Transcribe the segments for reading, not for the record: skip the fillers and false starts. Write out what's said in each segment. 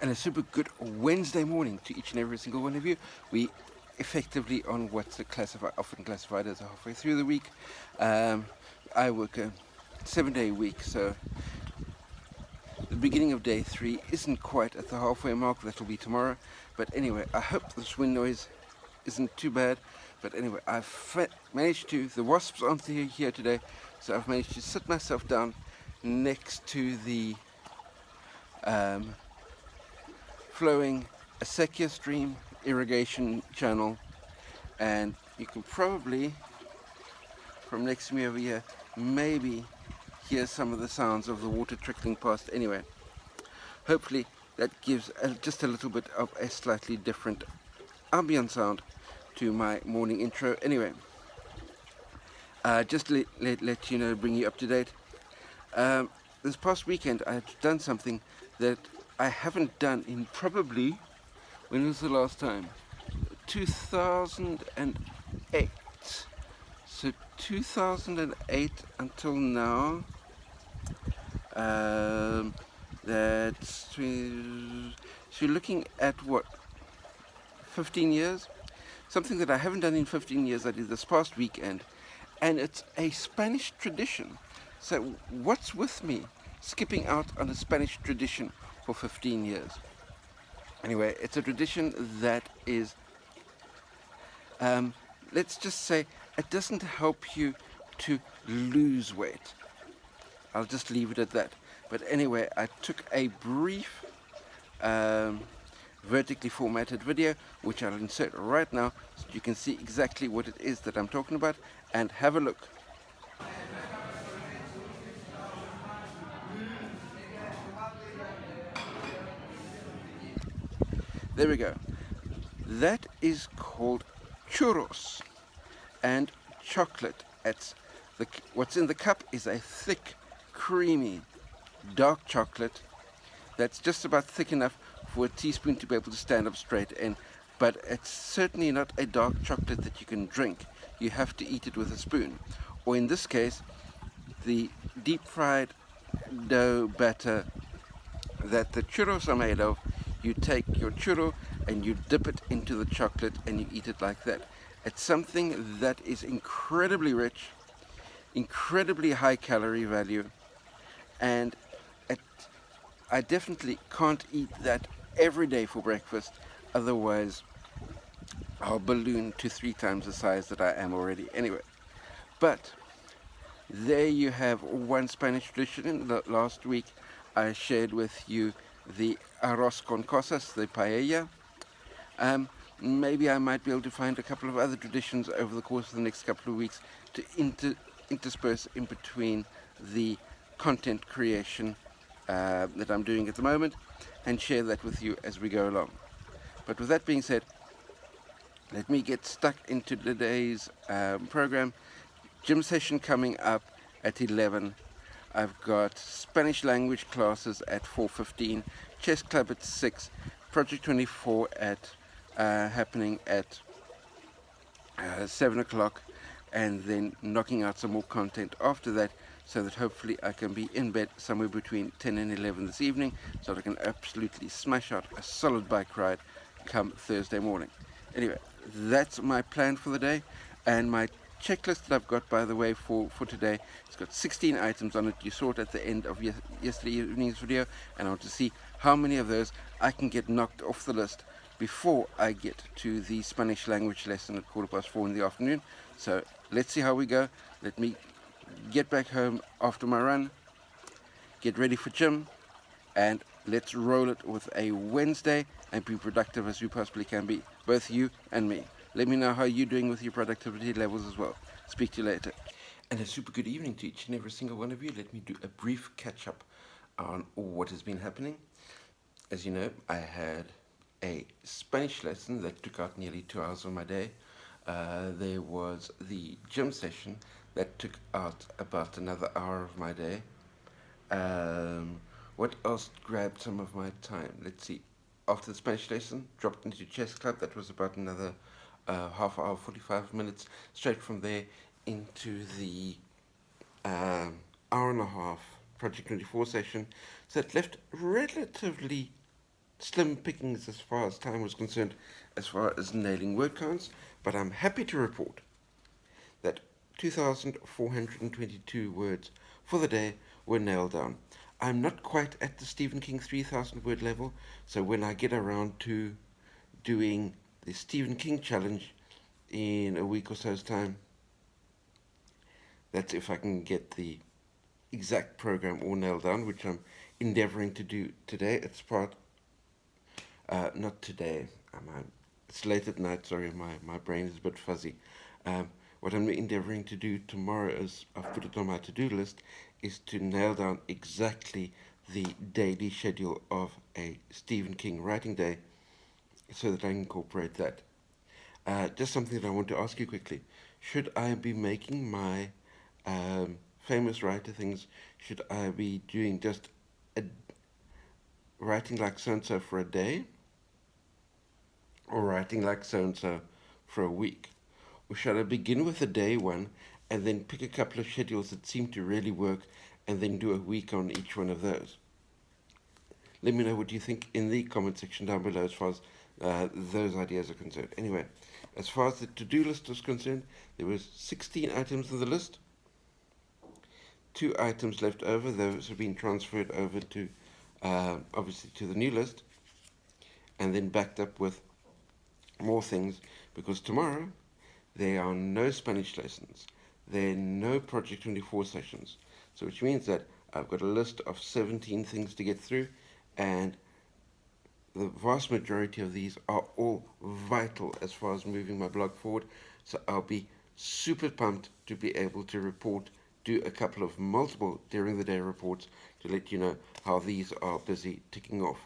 And a super good Wednesday morning to each and every single one of you. We effectively on what's often classified as halfway through the week. I work a 7-day week, so the beginning of day 3 isn't quite at the halfway mark. That'll be tomorrow. But anyway, I hope this wind noise isn't too bad. But anyway, I've managed to, the wasps aren't here today, so I've managed to sit myself down next to the flowing Acequia stream irrigation channel, and you can probably, from next to me over here, maybe hear some of the sounds of the water trickling past. Anyway, hopefully that gives just a little bit of a slightly different ambient sound to my morning intro. Anyway, just let you know, bring you up to date. This past weekend I had done something that I haven't done in probably, when was the last time? 2008. So 2008 until now, that's, so you're looking at what, 15 years? Something that I haven't done in 15 years, I did this past weekend, and it's a Spanish tradition. So what's with me skipping out on a Spanish tradition for 15 years? Anyway, it's a tradition that is, let's just say, it doesn't help you to lose weight. I'll just leave it at that. But anyway, I took a brief vertically formatted video, which I'll insert right now so you can see exactly what it is that I'm talking about, and have a look. There we go. That is called churros and chocolate. What's in the cup is a thick, creamy, dark chocolate that's just about thick enough for a teaspoon to be able to stand up straight in, but it's certainly not a dark chocolate that you can drink. You have to eat it with a spoon, or in this case, the deep fried dough batter that the churros are made of. You take your churro and you dip it into the chocolate and you eat it like that. It's something that is incredibly rich, incredibly high calorie value, and I definitely can't eat that every day for breakfast, otherwise I'll balloon to 3 times the size that I am already. Anyway, but there you have one Spanish tradition. Last week I shared with you the arroz con cosas, the paella. Maybe I might be able to find a couple of other traditions over the course of the next couple of weeks to intersperse in between the content creation that I'm doing at the moment, and share that with you as we go along. But with that being said, let me get stuck into today's program. Gym session coming up at 11. I've got Spanish language classes at 4:15, chess club at 6, Project 24 happening at 7 o'clock, and then knocking out some more content after that, so that hopefully I can be in bed somewhere between 10 and 11 this evening, so that I can absolutely smash out a solid bike ride come Thursday morning. Anyway, that's my plan for the day, and my checklist that I've got, by the way, for today, it's got 16 items on it. You saw it at the end of yesterday evening's video, and I want to see how many of those I can get knocked off the list before I get to the Spanish language lesson at 4:15 in the afternoon. So let's see how we go. Let me get back home after my run, get ready for gym, and let's roll it with a Wednesday and be productive as we possibly can be, both you and me. Let me know how you're doing with your productivity levels as well. Speak to you later. And a super good evening to each and every single one of you. Let me do a brief catch up on what has been happening. As you know, I had a Spanish lesson that took out nearly 2 hours of my day. There was the gym session that took out about another hour of my day. What else grabbed some of my time? Let's see. After the Spanish lesson, dropped into chess club. That was about another half hour, 45 minutes. Straight from there into the hour and a half Project 24 session. So it left relatively slim pickings as far as time was concerned, as far as nailing word counts, but I'm happy to report that 2,422 words for the day were nailed down. I'm not quite at the Stephen King 3,000 word level, so when I get around to doing the Stephen King challenge in a week or so's time, that's if I can get the exact program all nailed down, which I'm endeavoring to do today. It's not today. It's late at night, sorry, my brain is a bit fuzzy. What I'm endeavoring to do tomorrow, is I've put it on my to-do list, is to nail down exactly the daily schedule of a Stephen King writing day so that I incorporate that. Just something that I want to ask you quickly. Should I be making my famous writer things? Should I be doing just a, writing like so-and-so for a day? Or writing like so-and-so for a week? Or should I begin with a day one and then pick a couple of schedules that seem to really work and then do a week on each one of those? Let me know what you think in the comment section down below as far as those ideas are concerned. Anyway, as far as the to-do list is concerned, there was 16 items on the list. 2 items left over. Those have been transferred over to, obviously, to the new list, and then backed up with more things, because tomorrow there are no Spanish lessons. There are no Project 24 sessions. So which means that I've got a list of 17 things to get through, and the vast majority of these are all vital as far as moving my blog forward. So I'll be super pumped to be able to report, do a couple of multiple during the day reports to let you know how these are busy ticking off.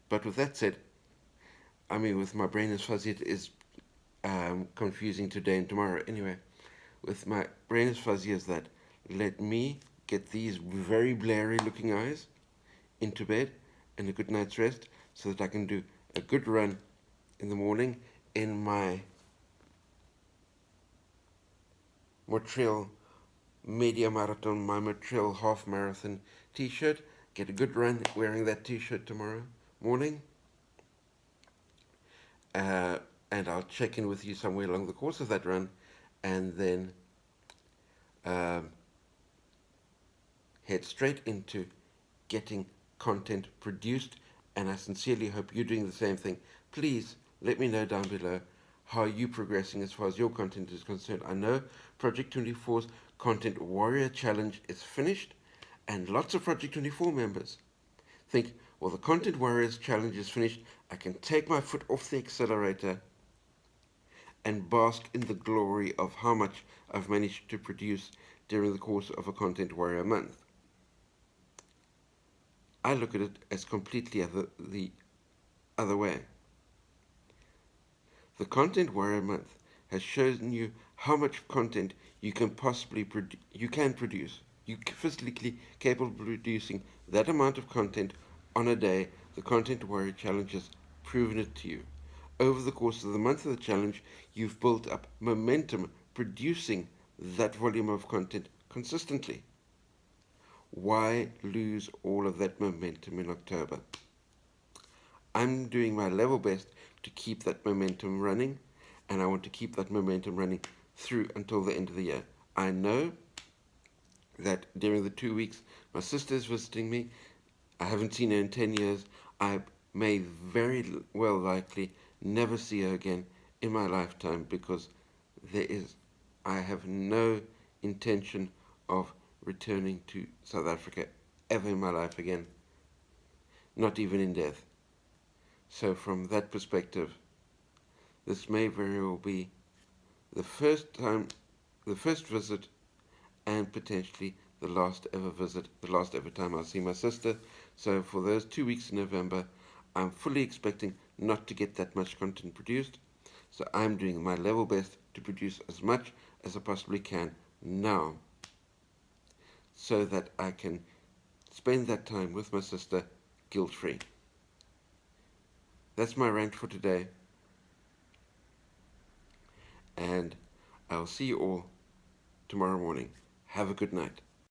But with that said, with my brain as fuzzy, it is confusing today and tomorrow. Anyway, with my brain as fuzzy as that, let me get these very blurry looking eyes into bed and a good night's rest so that I can do a good run in the morning in my Montreal Media Marathon, my Montreal Half Marathon t-shirt. Get a good run wearing that t-shirt tomorrow morning. And I'll check in with you somewhere along the course of that run, and then head straight into getting content produced. And I sincerely hope you're doing the same thing. Please let me know down below how you're progressing as far as your content is concerned. I know Project 24's Content Warrior Challenge is finished, and lots of Project 24 members think, well, the Content Warriors Challenge is finished, I can take my foot off the accelerator and bask in the glory of how much I've managed to produce during the course of a Content Warrior month. I look at it as completely the other way. The Content Warrior month has shown you how much content you can possibly produce. You're physically capable of producing that amount of content on a day. The Content Warrior Challenge has proven it to you. Over the course of the month of the challenge, you've built up momentum producing that volume of content consistently. Why lose all of that momentum in October? I'm doing my level best to keep that momentum running, and I want to keep that momentum running through until the end of the year. I know that during the 2 weeks my sister is visiting me, I haven't seen her in 10 years, I may very well likely never see her again in my lifetime, because I have no intention of returning to South Africa ever in my life again, not even in death. So from that perspective, this may very well be the first visit, and potentially the last ever time I'll see my sister. So for those 2 weeks in November, I'm fully expecting not to get that much content produced. So I'm doing my level best to produce as much as I possibly can now, so that I can spend that time with my sister guilt-free. That's my rant for today, and I'll see you all tomorrow morning. Have a good night.